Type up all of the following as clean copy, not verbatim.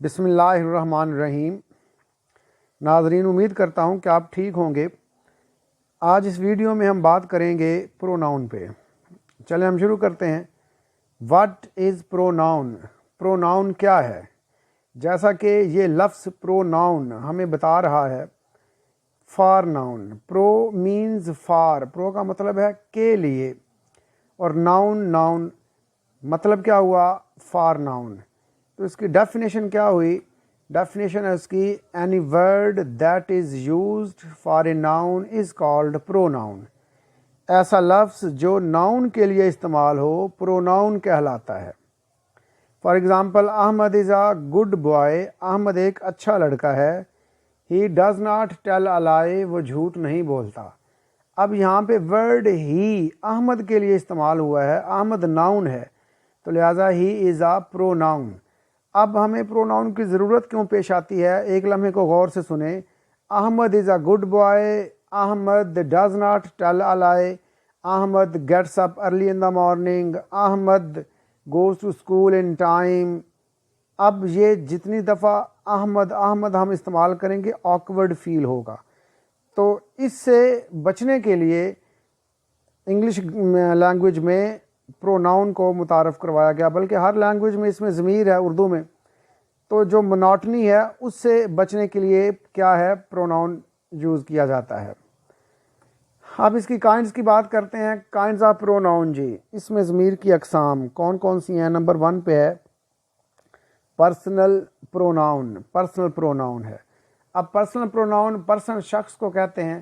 بسم اللہ الرحمن الرحیم۔ ناظرین، امید کرتا ہوں کہ آپ ٹھیک ہوں گے۔ آج اس ویڈیو میں ہم بات کریں گے پروناؤن پہ۔ چلیں ہم شروع کرتے ہیں۔ What is pronoun? پروناؤن کیا ہے؟ جیسا کہ یہ لفظ پروناؤن ہمیں بتا رہا ہے، for noun. Pro means for, pro کا مطلب ہے کے لیے، اور ناؤن مطلب کیا ہوا؟ For noun. تو اس کی ڈیفینیشن کیا ہوئی؟ ڈیفینیشن ہے اس کی، any word that is used for a noun is called pronoun. ایسا لفظ جو ناؤن کے لیے استعمال ہو پروناؤن کہلاتا ہے۔ For example, Ahmed is a good boy, Ahmed ایک اچھا لڑکا ہے۔ He does not tell a lie, وہ جھوٹ نہیں بولتا۔ اب یہاں پہ ورڈ ہی احمد کے لیے استعمال ہوا ہے، احمد ناؤن ہے، تو لہٰذا ہی از اے پروناؤن۔ اب ہمیں پروناؤن کی ضرورت کیوں پیش آتی ہے؟ ایک لمحے کو غور سے سنیں۔ Ahmed is a good boy, Ahmed does not tell a lie, Ahmed gets up early in the morning, Ahmed goes to school in time. اب یہ جتنی دفعہ احمد ہم استعمال کریں گے آکورڈ فیل ہوگا، تو اس سے بچنے کے لیے انگلش لینگویج میں پروناؤن کو متعارف کروایا گیا، بلکہ ہر لینگویج میں اس میں ضمیر ہے اردو میں، تو جو مناٹنی ہے اس سے بچنے کے لیے کیا ہے؟ پروناؤن یوز کیا جاتا ہے۔ اب اس کی کائنڈز کی بات کرتے ہیں۔ کائنڈز آف پروناؤن جی، اس میں ضمیر کی اقسام کون کون سی ہیں؟ نمبر 1 پہ ہے پرسنل پروناؤن۔ پرسنل پروناؤن ہے۔ اب پرسنل پروناؤن پرسن شخص کو کہتے ہیں،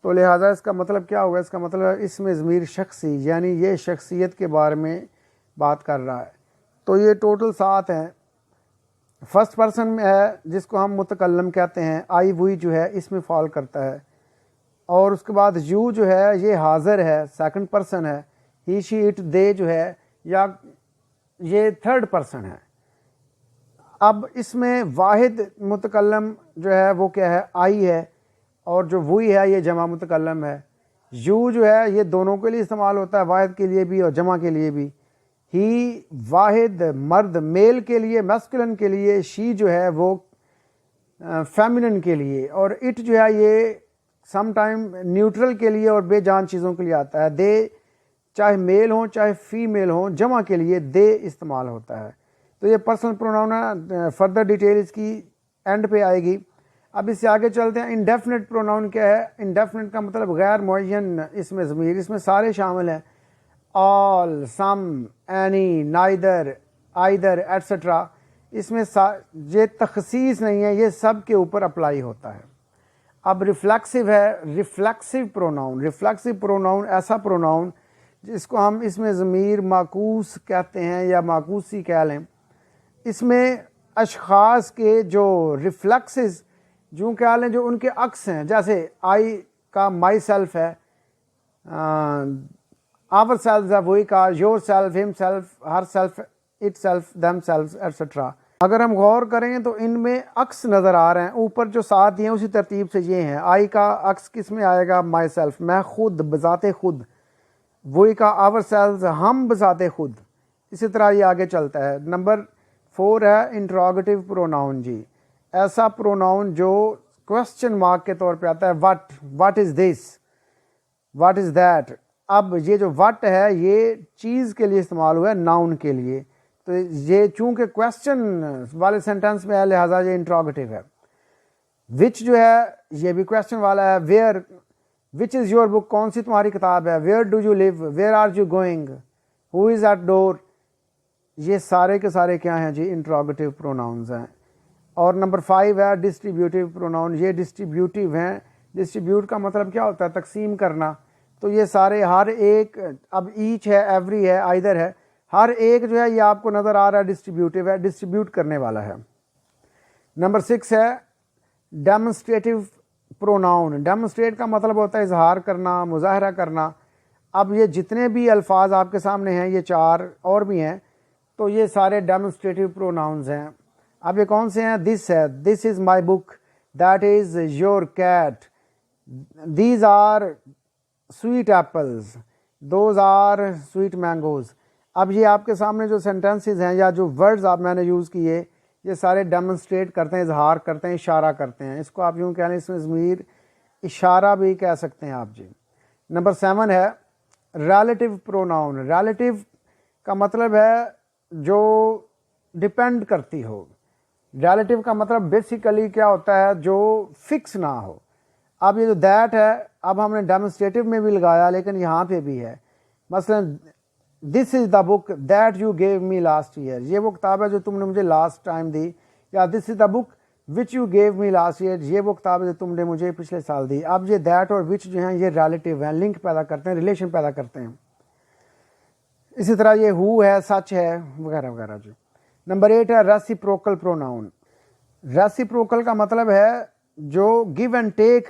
تو لہٰذا اس کا مطلب کیا ہوگا؟ اس کا مطلب ہے اس میں ضمیر شخصی، یعنی یہ شخصیت کے بارے میں بات کر رہا ہے۔ تو یہ ٹوٹل 7 ہیں۔ فرسٹ پرسن میں ہے جس کو ہم متکلم کہتے ہیں، آئی وی جو ہے اس میں فال کرتا ہے، اور اس کے بعد یو جو ہے یہ حاضر ہے، سیکنڈ پرسن ہے۔ ہی شی اٹ دے جو ہے یا یہ تھرڈ پرسن ہے۔ اب اس میں واحد متکلم جو ہے وہ کیا ہے؟ آئی ہے، اور جو وہی ہے یہ جمع متکلم ہے۔ یو جو ہے یہ دونوں کے لیے استعمال ہوتا ہے، واحد کے لیے بھی اور جمع کے لیے بھی۔ ہی واحد مرد میل کے لیے، میسکولن کے لیے، شی جو ہے وہ فیمنن کے لیے، اور اٹ جو ہے یہ سم ٹائم نیوٹرل کے لیے اور بے جان چیزوں کے لیے آتا ہے۔ دے چاہے میل ہوں چاہے فیمیل ہوں، جمع کے لیے دے استعمال ہوتا ہے۔ تو یہ پرسنل پروناؤن ہے۔ فردر ڈیٹیل اس کی اینڈ پہ آئے گی۔ اب اس سے آگے چلتے ہیں۔ انڈیفینٹ پروناؤن کیا ہے؟ انڈیفینٹ کا مطلب غیر معین، اس میں ضمیر، اس میں سارے شامل ہیں، آل، سم، اینی، نائدر، آئدر، ایٹسٹرا۔ اس میں یہ تخصیص نہیں ہے، یہ سب کے اوپر اپلائی ہوتا ہے۔ اب ریفلیکسو ہے۔ ریفلیکسو پروناؤن، ریفلیکسو پروناؤن ایسا پروناؤن جس کو ہم اس میں ضمیر معکوس کہتے ہیں یا معکوسی کہہ لیں۔ اس میں اشخاص کے جو ریفلیکسز جو کہہ لیں جو ان کے عکس ہیں، جیسے آئی کا مائی سیلف ہے، آور سیلف ہے وہی کا، یور سیلف، ہم self, her self, it self, them self, etcetera. اگر ہم غور کریں تو ان میں عکس نظر آ رہے ہیں، اوپر جو 7 ہیں اسی ترتیب سے یہ ہیں۔ آئی کا عکس کس میں آئے گا؟ مائی سیلف، میں خود، بذات خود۔ وہی کا آور سیلف، ہم بذات خود۔ اسی طرح یہ آگے چلتا ہے۔ نمبر 4 ہے انٹروگیٹو پروناؤن جی، ایسا پروناؤن جو کوسچن مارک کے طور پہ آتا ہے۔ What is this, what is that. اب یہ جو وٹ ہے یہ چیز کے لیے استعمال ہوا ہے، ناؤن کے لیے، تو یہ چونکہ کوسچن والے سینٹینس میں ہے لہٰذا یہ انٹروگیٹو ہے۔ وچ جو ہے یہ بھی کوسچن والا ہے۔ Where, which is your book, کون سی تمہاری کتاب ہے۔ Where do you live, where are you going, who is at door. یہ سارے کے سارے کیا ہیں جی؟ انٹروگیٹو پروناؤنز ہیں۔ اور نمبر 5 ہے ڈسٹریبیوٹیو پروناؤن، یہ ڈسٹریبیوٹیو ہیں۔ ڈسٹریبیوٹ کا مطلب کیا ہوتا ہے؟ تقسیم کرنا۔ تو یہ سارے ہر ایک، اب ایچ ہے، ایوری ہے، آئدر ہے، ہر ایک جو ہے یہ آپ کو نظر آ رہا ہے ڈسٹریبیوٹیو ہے، ڈسٹریبیوٹ کرنے والا ہے۔ نمبر 6 ہے ڈیمونسٹریٹو پروناؤن۔ ڈیمونسٹریٹ کا مطلب ہوتا ہے اظہار کرنا، مظاہرہ کرنا۔ اب یہ جتنے بھی الفاظ آپ کے سامنے ہیں، یہ 4 اور بھی ہیں، تو یہ سارے ڈیمونسٹریٹو پروناؤنز ہیں۔ اب یہ کون سے ہیں؟ دس ہے، this is my book, that is your cat, these are sweet apples, those are sweet mangoes. اب یہ آپ کے سامنے جو سینٹینسز ہیں یا جو ورڈز آپ میں نے یوز کیے، یہ سارے ڈیمونسٹریٹ کرتے ہیں، اظہار کرتے ہیں، اشارہ کرتے ہیں. اس کو آپ یوں کہہ لیں، اس میں ضمیر اشارہ بھی کہہ سکتے ہیں آپ جی. نمبر 7 ہے ریلیٹیو پروناؤن. ریلیٹیو کا مطلب ہے جو ڈپینڈ کرتی ہو. ریلیٹیو کا مطلب بیسیکلی کیا ہوتا ہے، جو فکس نہ ہو. اب یہ جو دیٹ ہے، اب ہم نے ڈیمونسٹریٹو میں بھی لگایا لیکن یہاں پہ بھی ہے. مثلا this is the book that you gave me last year. یہ وہ کتاب ہے جو تم نے مجھے لاسٹ ٹائم دی. یا this is the book which you gave me last year. یہ وہ کتاب ہے جو تم نے مجھے پچھلے سال دی. اب یہ دیٹ اور وچ جو ہیں یہ ریلیٹیو ہیں، لنک پیدا کرتے ہیں، ریلیشن پیدا کرتے ہیں. اسی طرح یہ ہو ہے، سچ ہے، وغیرہ وغیرہ جی. نمبر 8 ہے ریسیپروکل پروناؤن. ریسیپروکل کا مطلب ہے جو گیو اینڈ ٹیک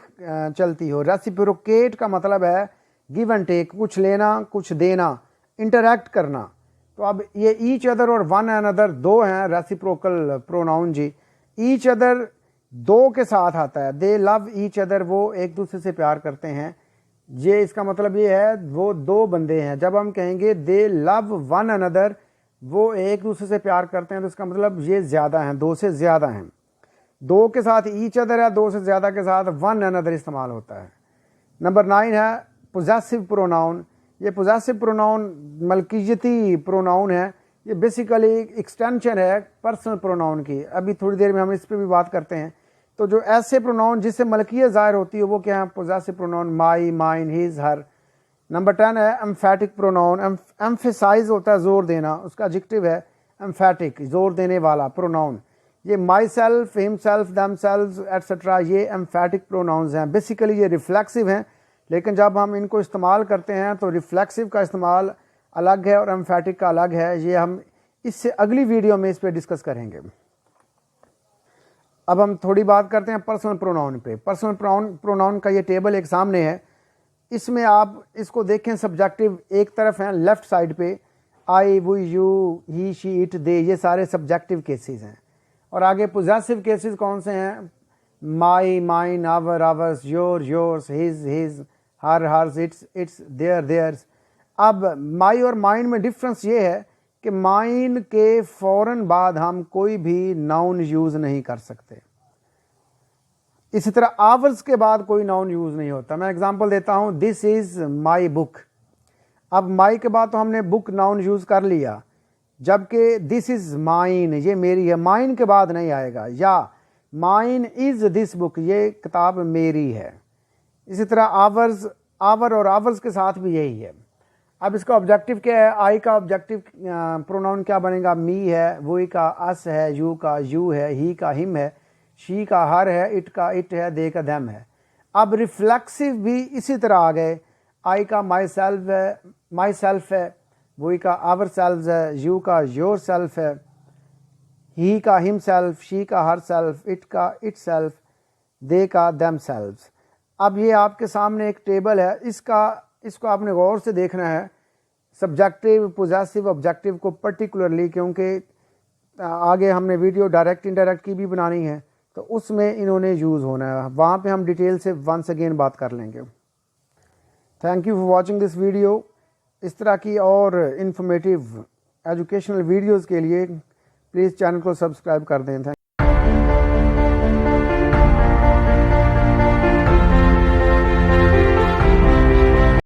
چلتی ہو. ریسیپروکیٹ کا مطلب ہے گیو اینڈ ٹیک، کچھ لینا کچھ دینا، انٹریکٹ کرنا. تو اب یہ ایچ ادر اور ون اینڈ ادر دو ہیں ریسیپروکل پروناؤن جی. ایچ ادر دو کے ساتھ آتا ہے، دے لو ایچ ادر، وہ ایک دوسرے سے پیار کرتے ہیں. یہ اس کا مطلب یہ ہے وہ دو بندے ہیں. جب ہم کہیں گے دے لو ون اینڈ ادر، وہ ایک دوسرے سے پیار کرتے ہیں، تو اس کا مطلب یہ زیادہ ہیں، دو سے زیادہ ہیں. دو کے ساتھ ایچ ادر ہے، دو سے زیادہ کے ساتھ ون اینڈ ادر استعمال ہوتا ہے. نمبر 9 ہے پوزیسو پروناؤن. یہ پوزیسو پروناؤن ملکیتی پروناؤن ہے. یہ بیسیکلی ایکسٹینشن ہے پرسنل پروناؤن کی. ابھی تھوڑی دیر میں ہم اس پہ بھی بات کرتے ہیں. تو جو ایسے پروناؤن جس سے ملکیت ظاہر ہوتی ہے وہ کیا ہے؟ Possessive pronoun, my, mine, has, Hare. Number 10 ہے ایمفیٹک پروناؤن. ایمفیسائز ہوتا ہے زور دینا، اس کا ایڈجیکٹو ہے ایمفیٹک، زور دینے والا پروناؤن. یہ مائی سیلف، ہم سیلف، دیم سیلف ایٹسٹرا، یہ ایمفیٹک پروناؤنز ہیں. بیسیکلی یہ ریفلیکسو ہیں، لیکن جب ہم ان کو استعمال کرتے ہیں تو ریفلیکسو کا استعمال الگ ہے اور ایمفیٹک کا الگ ہے. یہ ہم اس سے اگلی ویڈیو میں اس پہ ڈسکس کریں گے. اب ہم تھوڑی بات کرتے ہیں پرسنل پروناؤن پہ. پرسنل پروناؤن کا یہ ٹیبل ایک سامنے ہے. اس میں آپ اس کو دیکھیں، سبجیکٹو ایک طرف ہیں لیفٹ سائڈ پہ، آئی، وی، یو، ہی، شی، اٹ، دے، یہ سارے سبجیکٹو کیسز ہیں. اور آگے پوزیسو کیسز کون سے ہیں؟ My, mine, our, ours, your, yours, his, his, her, hers, its, its, their, theirs. اب مائی اور مائن میں ڈفرنس یہ ہے کہ مائن کے فوراً بعد ہم کوئی بھی ناؤن یوز نہیں کر سکتے. اسی طرح آورز کے بعد کوئی ناؤن یوز نہیں ہوتا. میں اگزامپل دیتا ہوں، دس از مائی بک. اب مائی کے بعد تو ہم نے بک ناؤن یوز کر لیا، جبکہ دس از مائن، یہ میری ہے، مائن کے بعد نہیں آئے گا. یا مائن از دس بک، یہ کتاب میری ہے. اسی طرح آورز، آور اور آورز کے ساتھ بھی یہی ہے. اب اس کا آبجیکٹو کیا ہے؟ آئی کا آبجیکٹو پروناؤن کیا بنے گا؟ می ہے، وہی کا اس ہے، یو کا یو ہے، ہی کا ہم ہے، شی کا ہر ہے، اٹ کا اٹ ہے، دے کا دیم ہے. اب ریفلیکسو بھی اسی طرح آ گئے. آئی کا مائی سیلف ہے، مائی سیلف ہے، وہی کا آور سیلف ہے، یو کا یور سیلف ہے، ہی کا ہم سیلف، شی کا ہر سیلف، اٹ کا اٹ سیلف، دے کا دیم سیلف. اب یہ آپ کے سامنے ایک ٹیبل ہے، اس کو آپ نے غور سے دیکھنا ہے، سبجیکٹو، پوزیسو، آبجیکٹو کو پرٹیکولرلی، کیونکہ آگے ہم نے ویڈیو ڈائریکٹ انڈائریکٹ کی بھی بنانی ہے تو اس میں انہوں نے یوز ہونا ہے. وہاں پہ ہم ڈیٹیل سے ونس اگین بات کر لیں گے. Thank you for watching this video. اس طرح کی اور انفارمیٹیو ایجوکیشنل ویڈیوز کے لیے پلیز چینل کو سبسکرائب کر دیں.